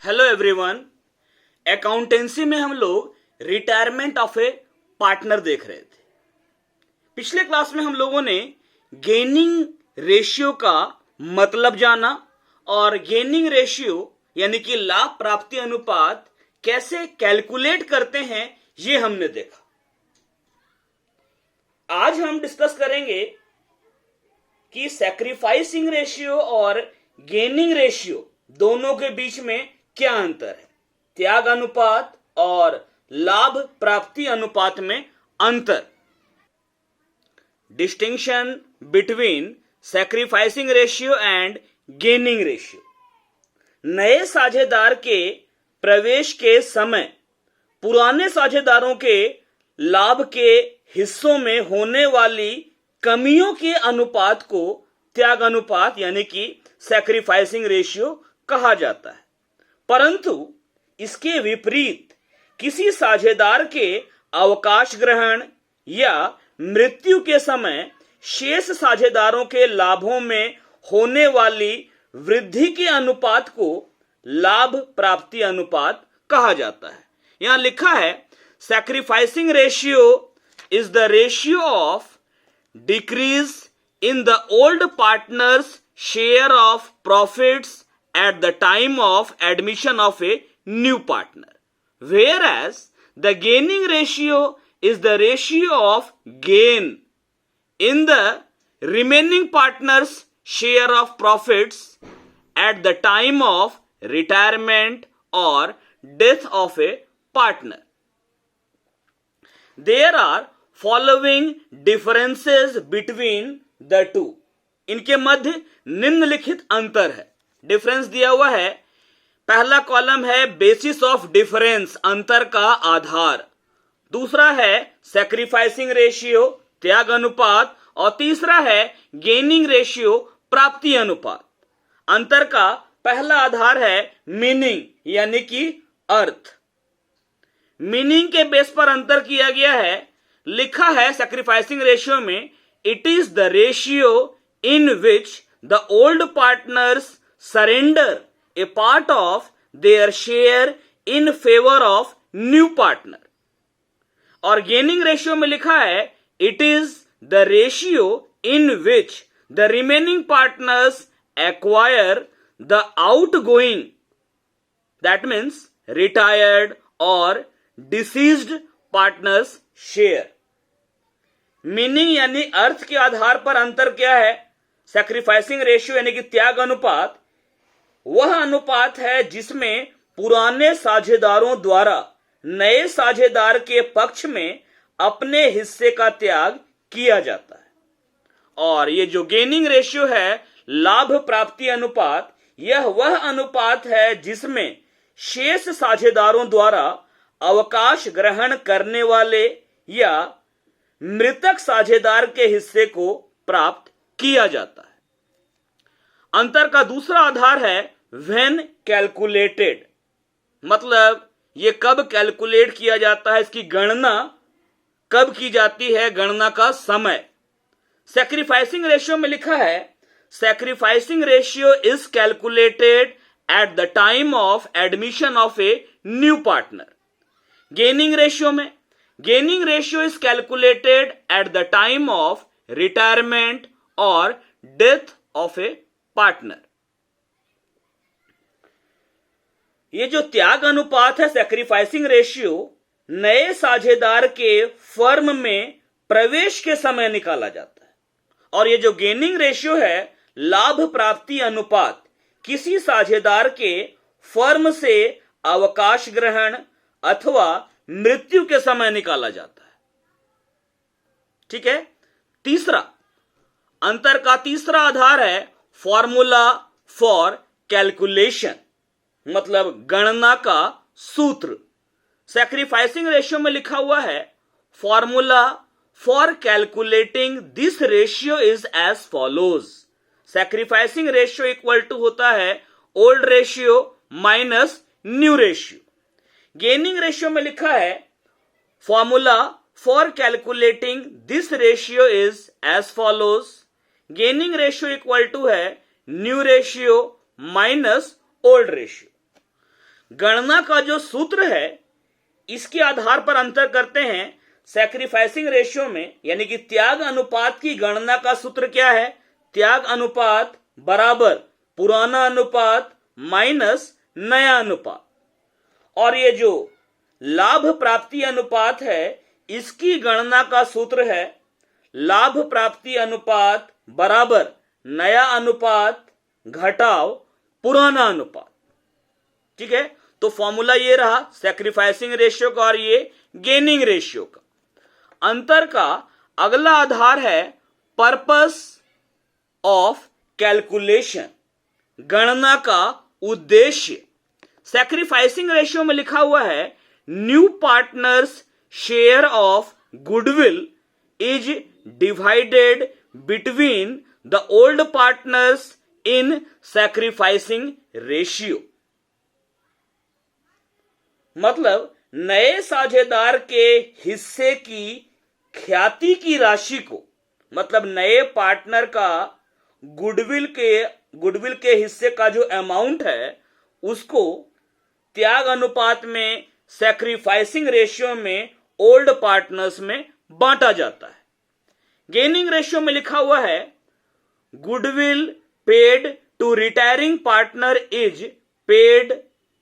Hello everyone. Accountancy में हम लोग रिटायरमेंट ऑफ ए पार्टनर देख रहे थे। पिछले क्लास में हम लोगों ने गेनिंग रेशियो का मतलब जाना और गेनिंग रेशियो यानी कि लाभ प्राप्ति अनुपात कैसे कैलकुलेट करते हैं ये हमने देखा। आज हम डिस्कस करेंगे कि सैक्रिफाइसिंग रेशियो और गेनिंग रेशियो दोनों के बीच में क्या अंतर है, त्याग अनुपात और लाभ प्राप्ति अनुपात में अंतर। Distinction between sacrificing ratio and gaining ratio. नए साझेदार के प्रवेश के समय पुराने साझेदारों के लाभ के हिस्सों में होने वाली कमियों के अनुपात को त्याग अनुपात यानी कि सैक्रिफाइसिंग रेशियो कहा जाता है। परंतु इसके विपरीत किसी साझेदार के अवकाश ग्रहण या मृत्यु के समय शेष साझेदारों के लाभों में होने वाली वृद्धि के अनुपात को लाभ प्राप्ति अनुपात कहा जाता है। यहां लिखा है sacrificing ratio is the ratio of decrease in the old partners share of profits at the time of admission of a new partner, whereas the gaining ratio is the ratio of gain in the remaining partner's share of profits at the time of retirement or death of a partner. There are following differences between the two. इनके मध्य निम्नलिखित अंतर है। Difference दिया हुआ है। पहला column है basis of difference, अंतर का आधार। दूसरा है सैक्रिफाइसिंग रेशियो, त्याग अनुपात, और तीसरा है गेनिंग रेशियो, प्राप्ति अनुपात। अंतर का पहला आधार है मीनिंग यानी कि अर्थ। मीनिंग के बेस पर अंतर किया गया है। लिखा है सैक्रिफाइसिंग रेशियो में it is the ratio in which the old partners surrender a part of their share in favor of new partner। और गेनिंग रेशियो में लिखा है it is the ratio in which the remaining partners acquire the outgoing, that means retired or deceased partners share। Meaning यानी अर्थ के आधार पर अंतर क्या है? सैक्रिफाइसिंग रेशियो यानी कि त्याग अनुपात वह अनुपात है जिसमें पुराने साझेदारों द्वारा नए साझेदार के पक्ष में अपने हिस्से का त्याग किया जाता है। और ये जो गेनिंग रेशियो है, लाभ प्राप्ति अनुपात, यह वह अनुपात है जिसमें शेष साझेदारों द्वारा अवकाश ग्रहण करने वाले या मृतक साझेदार के हिस्से को प्राप्त किया जाता है। अंतर का दूसरा आधार है व्हेन कैलकुलेटेड, मतलब ये कब कैलकुलेट किया जाता है, इसकी गणना कब की जाती है, गणना का समय। सैक्रिफाइसिंग रेशियो में लिखा है sacrificing ratio is calculated at the time of admission of a new partner. Gaining ratio में gaining ratio is calculated at the time of retirement और डेथ ऑफ ए पार्टनर। ये जो त्याग अनुपात है सैक्रिफाइसिंग रेशियो नए साझेदार के फर्म में प्रवेश के समय निकाला जाता है। और ये जो गेनिंग रेशियो है लाभ प्राप्ति अनुपात किसी साझेदार के फर्म से अवकाश ग्रहण अथवा मृत्यु के समय निकाला जाता है। ठीक है। तीसरा अंतर का तीसरा आधार है फॉर्मूला फॉर कैलकुलेशन, मतलब गणना का सूत्र। सैक्रिफाइसिंग रेशियो में लिखा हुआ है formula for calculating this ratio is as follows. Sacrificing ratio equal to होता है old ratio minus new ratio. Gaining ratio में लिखा है formula for calculating this ratio is as follows. Gaining ratio equal to है new ratio minus old ratio. गणना का जो सूत्र है इसके आधार पर अंतर करते हैं। सैक्रिफाइसिंग रेशियो में यानी कि त्याग अनुपात की गणना का सूत्र क्या है? त्याग अनुपात बराबर पुराना अनुपात माइनस नया अनुपात। और ये जो लाभ प्राप्ति अनुपात है इसकी गणना का सूत्र है लाभ प्राप्ति अनुपात बराबर नया अनुपात घटाव पुराना अनुपात। ठीक है, तो फॉर्मूला ये रहा सैक्रिफाइसिंग रेशियो का और ये गेनिंग रेशियो का। अंतर का अगला आधार है पर्पस ऑफ कैलकुलेशन, गणना का उद्देश्य। सैक्रिफाइसिंग रेशियो में लिखा हुआ है new partners share of goodwill is divided between the old partners in sacrificing ratio. मतलब नए साझेदार के हिस्से की ख्याति की राशि को, मतलब नए पार्टनर का गुडविल के हिस्से का जो अमाउंट है उसको त्याग अनुपात में सैक्रिफाइसिंग रेशियो में ओल्ड पार्टनर्स में बांटा जाता है। गेनिंग रेशियो में लिखा हुआ है goodwill paid to retiring partner is paid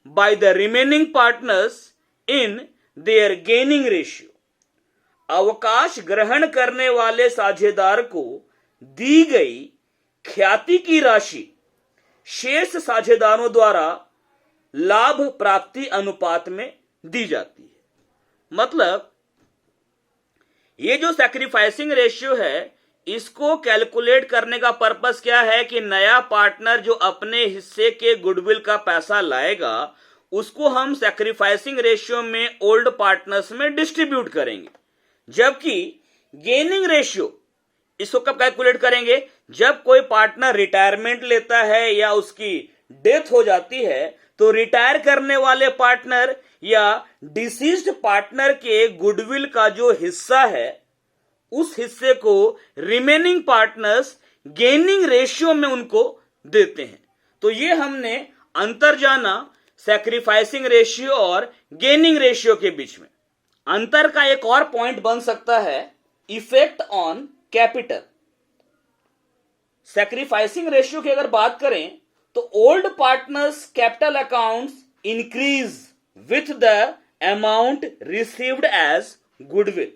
by the remaining partners in their gaining ratio. अवकाश ग्रहण करने वाले साझेदार को दी गई ख्याति की राशि शेष साझेदारों द्वारा लाभ प्राप्ति अनुपात में दी जाती है। मतलब ये जो सैक्रिफाइसिंग रेशियो है इसको कैलकुलेट करने का पर्पस क्या है कि नया पार्टनर जो अपने हिस्से के गुडविल का पैसा लाएगा उसको हम सैक्रिफाइसिंग रेशियो में ओल्ड पार्टनर्स में डिस्ट्रीब्यूट करेंगे। जबकि गेनिंग रेशियो इसको कब कैलकुलेट करेंगे? जब कोई पार्टनर रिटायरमेंट लेता है या उसकी डेथ हो जाती है तो रिटायर करने वाले पार्टनर या डिसीज्ड पार्टनर के गुडविल का जो हिस्सा है उस हिस्से को रिमेनिंग पार्टनर्स गेनिंग रेशियो में उनको देते हैं। तो ये हमने अंतर जाना सैक्रिफाइसिंग रेशियो और गेनिंग रेशियो के बीच में। अंतर का एक और पॉइंट बन सकता है effect on capital. Sacrificing ratio की अगर बात करें तो old partners capital accounts increase with the amount received as goodwill.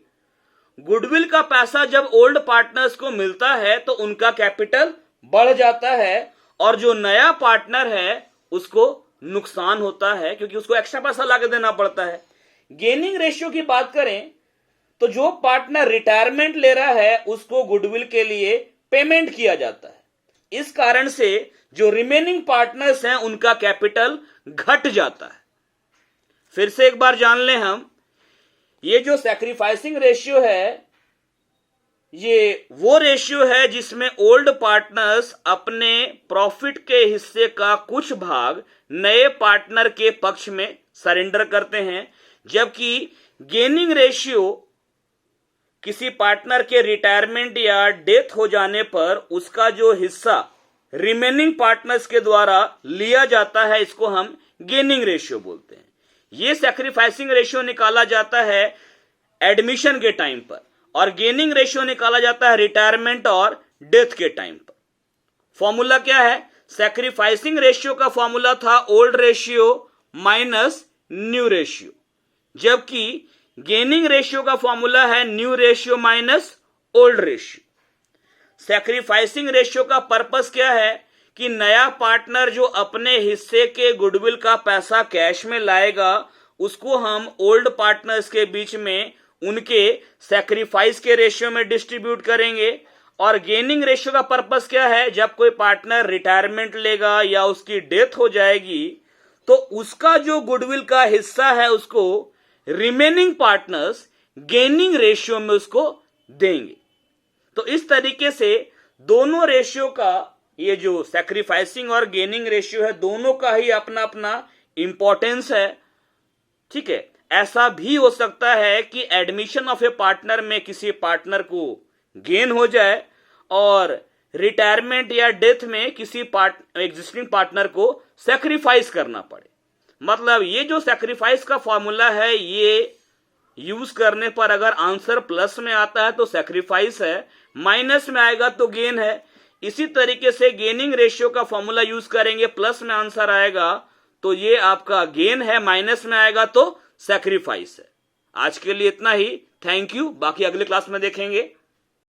Goodwill का पैसा जब ओल्ड पार्टनर्स को मिलता है तो उनका कैपिटल बढ़ जाता है और जो नया पार्टनर है उसको नुकसान होता है क्योंकि उसको एक्स्ट्रा पैसा लाके देना पड़ता है। गेनिंग रेशियो की बात करें तो जो पार्टनर रिटायरमेंट ले रहा है उसको गुडविल के लिए पेमेंट किया जाता है। इस कारण से जो रिमेनिंग पार्टनर्स हैं उनका कैपिटल घट जाता है। फिर से एक बार जान लें हम, ये जो सैक्रिफाइसिंग रेशियो है ये वो रेशियो है जिसमें ओल्ड पार्टनर्स अपने प्रॉफिट के हिस्से का कुछ भाग नए पार्टनर के पक्ष में सरेंडर करते हैं। जबकि गेनिंग रेशियो किसी पार्टनर के रिटायरमेंट या डेथ हो जाने पर उसका जो हिस्सा रिमेनिंग पार्टनर्स के द्वारा लिया जाता है इसको हम गेनिंग रेशियो बोलते हैं। ये सैक्रिफाइसिंग रेशियो निकाला जाता है एडमिशन के टाइम पर और गेनिंग रेशियो निकाला जाता है रिटायरमेंट और डेथ के टाइम पर। फॉर्मूला क्या है? सैक्रिफाइसिंग रेशियो का फॉर्मूला था old ratio minus new ratio, जबकि गेनिंग रेशियो का फॉर्मूला है new ratio minus old ratio. Sacrificing ratio का पर्पस क्या है कि नया पार्टनर जो अपने हिस्से के गुडविल का पैसा कैश में लाएगा उसको हम ओल्ड पार्टनर्स के बीच में उनके सैक्रिफाइस के रेशियो में डिस्ट्रीब्यूट करेंगे। और गेनिंग रेशियो का पर्पस क्या है? जब कोई पार्टनर रिटायरमेंट लेगा या उसकी डेथ हो जाएगी तो उसका जो गुडविल का हिस्सा है उसको रिमेनिंग पार्टनर्स गेनिंग रेशियो में उसको देंगे। तो इस तरीके से दोनों रेशियो का, ये जो सैक्रिफाइसिंग और गेनिंग रेशियो है, दोनों का ही अपना अपना इंपॉर्टेंस है। ठीक है, ऐसा भी हो सकता है कि एडमिशन ऑफ ए पार्टनर में किसी पार्टनर को गेन हो जाए और रिटायरमेंट या डेथ में किसी एग्जिस्टिंग पार्टनर को सैक्रिफाइस करना पड़े। मतलब ये जो सैक्रिफाइस का फॉर्मूला है, ये यूज करने पर अगर आंसर प्लस में आता है तो सैक्रिफाइस है, माइनस में आएगा तो गेन है। इसी तरीके से गेनिंग रेशियो का फॉर्मूला यूज करेंगे, प्लस में आंसर आएगा तो ये आपका गेन है, माइनस में आएगा तो सैक्रिफाइस है। आज के लिए इतना ही, थैंक यू, बाकी अगले क्लास में देखेंगे।